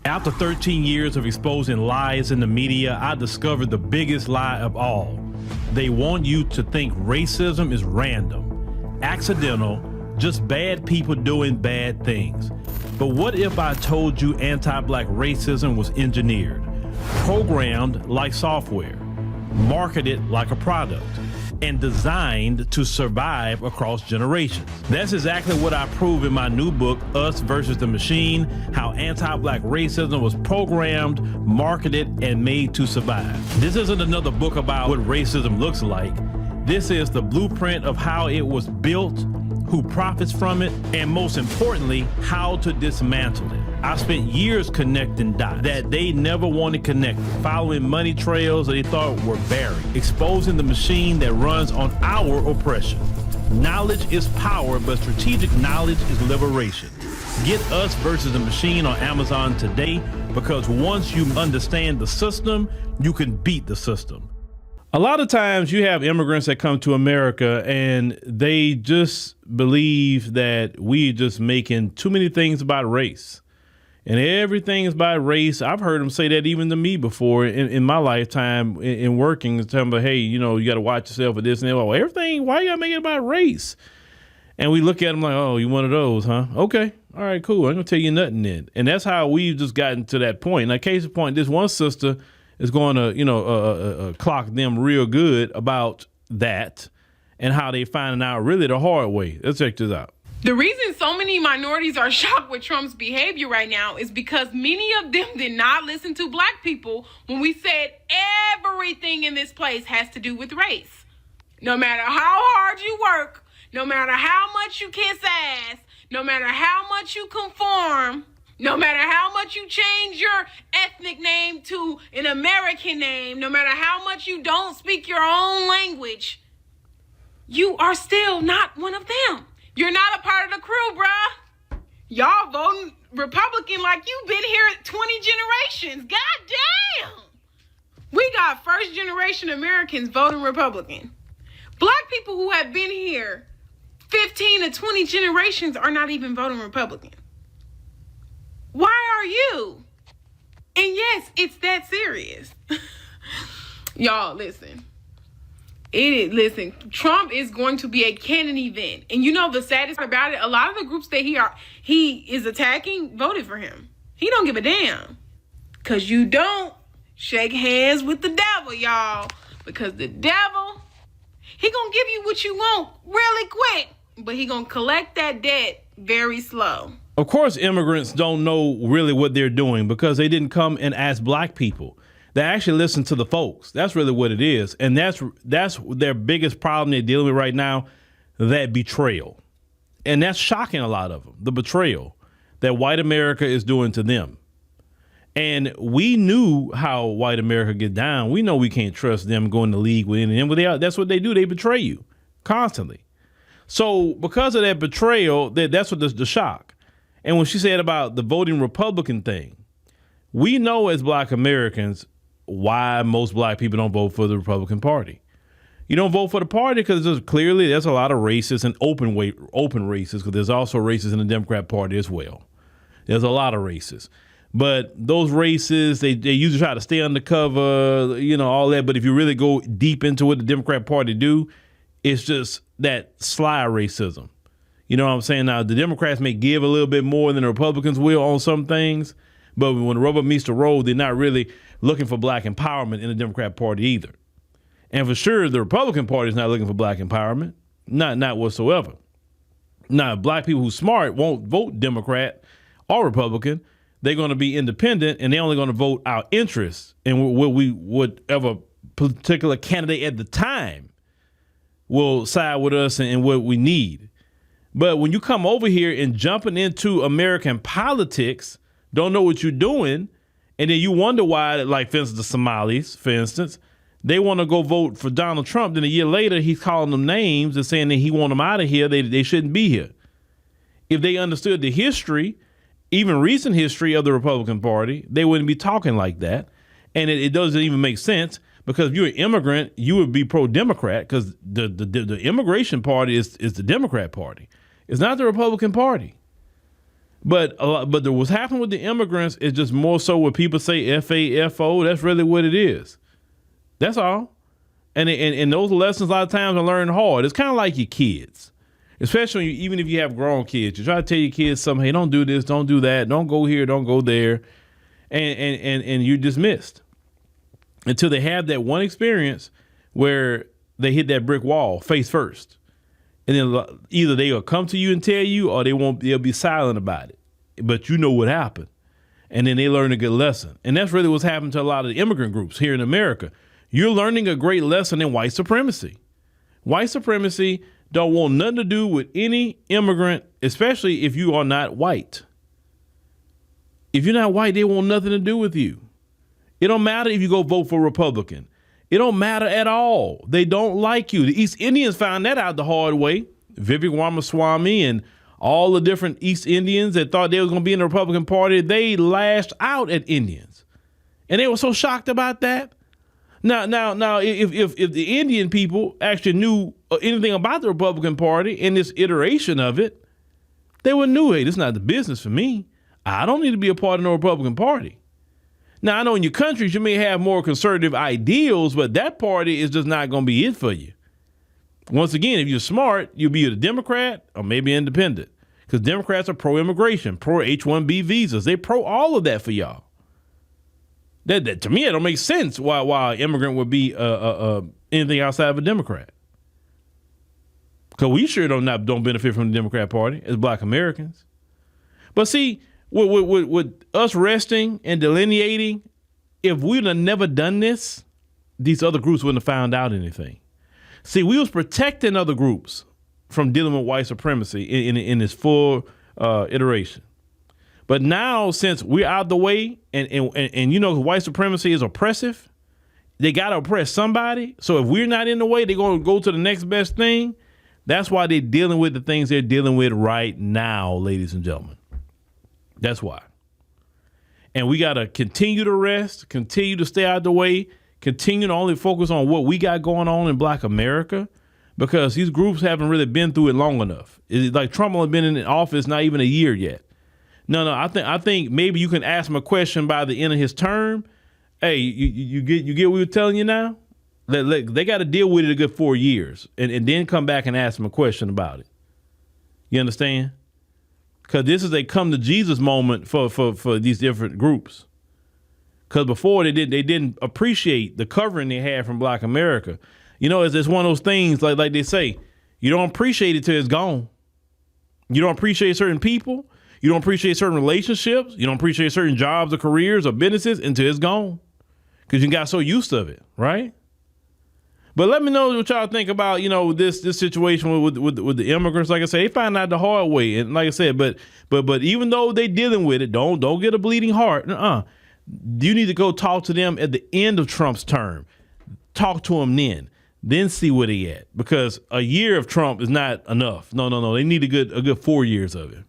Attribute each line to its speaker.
Speaker 1: After 13 years of exposing lies in the media, I discovered the biggest lie of all. They want you to think racism is random, accidental, just bad people doing bad things. But what if I told you anti-black racism was engineered, programmed like software, marketed like a product, and designed to survive across generations? That's exactly what I prove in my new book, Us versus the Machine, How Anti-Black Racism Was Programmed, Marketed, and Made to Survive. This isn't another book about what racism looks like. This is the blueprint of how it was built, who profits from it, and most importantly, how to dismantle it. I spent years connecting dots that they never wanted connected, following money trails that they thought were buried, exposing the machine that runs on our oppression. Knowledge is power, but strategic knowledge is liberation. Get Us versus the Machine on Amazon today, because once you understand the system, you can beat the system. A lot of times you have immigrants that come to America and they just believe that we just making too many things about race. And everything is about race. I've heard them say that even to me before in my lifetime in working, telling me, hey, you got to watch yourself for this and that. Well, everything, why you got to make it about race? And we look at them like, oh, you one of those, huh? Okay. All right, cool. I'm going to tell you nothing then. And that's how we've just gotten to that point. Now, case in point, this one sister is going to, clock them real good about that and how they finding out really the hard way. Let's check this out.
Speaker 2: The reason so many minorities are shocked with Trump's behavior right now is because many of them did not listen to black people when we said everything in this place has to do with race. No matter how hard you work, no matter how much you kiss ass, no matter how much you conform, no matter how much you change your ethnic name to an American name, no matter how much you don't speak your own language, you are still not one of them. You're not a part of the crew, bruh. Y'all voting Republican like you've been here 20 generations. God damn. We got first generation Americans voting Republican. Black people who have been here 15 to 20 generations are not even voting Republican. Why are you? And yes, it's that serious. Y'all, listen. Listen, Trump is going to be a canon event. And the saddest part about it, a lot of the groups that he is attacking voted for him. He don't give a damn. Because you don't shake hands with the devil, y'all. Because the devil, he gonna give you what you want really quick. But he gonna collect that debt very slow.
Speaker 1: Of course, immigrants don't know really what they're doing because they didn't come and ask black people. They actually listen to the folks. That's really what it is. And that's their biggest problem they're dealing with right now, that betrayal. And that's shocking a lot of them, the betrayal that white America is doing to them. And we knew how white America get down. We know we can't trust them going to league with any of them. That's what they do. They betray you constantly. So because of that betrayal, that's what the shock. And when she said about the voting Republican thing, we know as black Americans why most black people don't vote for the Republican Party. You don't vote for the party because there's a lot of racists and open racists, because there's also racists in the Democrat Party as well. There's a lot of racists. But those racists, they usually try to stay undercover, all that. But if you really go deep into what the Democrat Party do, it's just that sly racism. You know what I'm saying? Now, the Democrats may give a little bit more than the Republicans will on some things, but when the rubber meets the road, they're not really looking for black empowerment in the Democrat Party either. And for sure, the Republican Party is not looking for black empowerment, not whatsoever. Now, black people who's smart won't vote Democrat or Republican. They're going to be independent, and they're only going to vote our interests and whatever particular candidate at the time will side with us and what we need. But when you come over here and jumping into American politics, don't know what you're doing, and then you wonder why, like, for instance, the Somalis, for instance, they want to go vote for Donald Trump. Then a year later, he's calling them names and saying that he want them out of here. They shouldn't be here. If they understood the history, even recent history of the Republican Party, they wouldn't be talking like that. And it doesn't even make sense, because if you're an immigrant, you would be pro-Democrat, because the immigration party is the Democrat Party. It's not the Republican Party. But what's happening with the immigrants is just more so when people say FAFO. That's really what it is. That's all. And those lessons a lot of times are learned hard. It's kind of like your kids, especially even if you have grown kids. You try to tell your kids something, hey, don't do this, don't do that, don't go here, don't go there, and you're dismissed until they have that one experience where they hit that brick wall face first. And then either they'll come to you and tell you, or they'll be silent about it. But you know what happened. And then they learn a good lesson. And that's really what's happened to a lot of the immigrant groups here in America. You're learning a great lesson in white supremacy. White supremacy don't want nothing to do with any immigrant, especially if you are not white. If you're not white, they want nothing to do with you. It don't matter if you go vote for Republican. It don't matter at all. They don't like you. The East Indians found that out the hard way. Vivek Ramaswamy and all the different East Indians that thought they was going to be in the Republican Party, they lashed out at Indians. And they were so shocked about that. Now, if the Indian people actually knew anything about the Republican Party in this iteration of it, they would knew, hey, this is not the business for me. I don't need to be a part of no Republican Party. Now, I know in your countries you may have more conservative ideals, but that party is just not going to be it for you. Once again, if you're smart, you'll be a Democrat or maybe independent, because Democrats are pro-immigration, pro-H-1B visas. They pro all of that for y'all. That to me, it don't make sense why an immigrant would be anything outside of a Democrat. Because we sure don't benefit from the Democrat Party as Black Americans. But see, with us resting and delineating, if we'd have never done this, these other groups wouldn't have found out anything. See, we was protecting other groups from dealing with white supremacy in its full iteration. But now, since we're out the way, and you know, white supremacy is oppressive, they got to oppress somebody. So if we're not in the way, they're going to go to the next best thing. That's why they're dealing with the things they're dealing with right now, ladies and gentlemen. That's why. And we got to continue to rest, continue to stay out of the way, continue to only focus on what we got going on in Black America, because these groups haven't really been through it long enough. It's like Trump only been in office not even a year yet. No, I think maybe you can ask him a question by the end of his term. Hey, you get what we're telling you now? They got to deal with it a good 4 years and then come back and ask him a question about it. You understand? Because this is a come to Jesus moment for these different groups. Because before they didn't appreciate the covering they had from Black America. You know, it's one of those things like they say, you don't appreciate it till it's gone. You don't appreciate certain people. You don't appreciate certain relationships. You don't appreciate certain jobs or careers or businesses until it's gone. Because you got so used to it, right? But let me know what y'all think about, you know, this situation with the immigrants. Like I said, they find out the hard way. And like I said, but even though they dealing with it, don't get a bleeding heart. You need to go talk to them at the end of Trump's term. Talk to them then see where they at. Because a year of Trump is not enough. No. They need a good 4 years of it.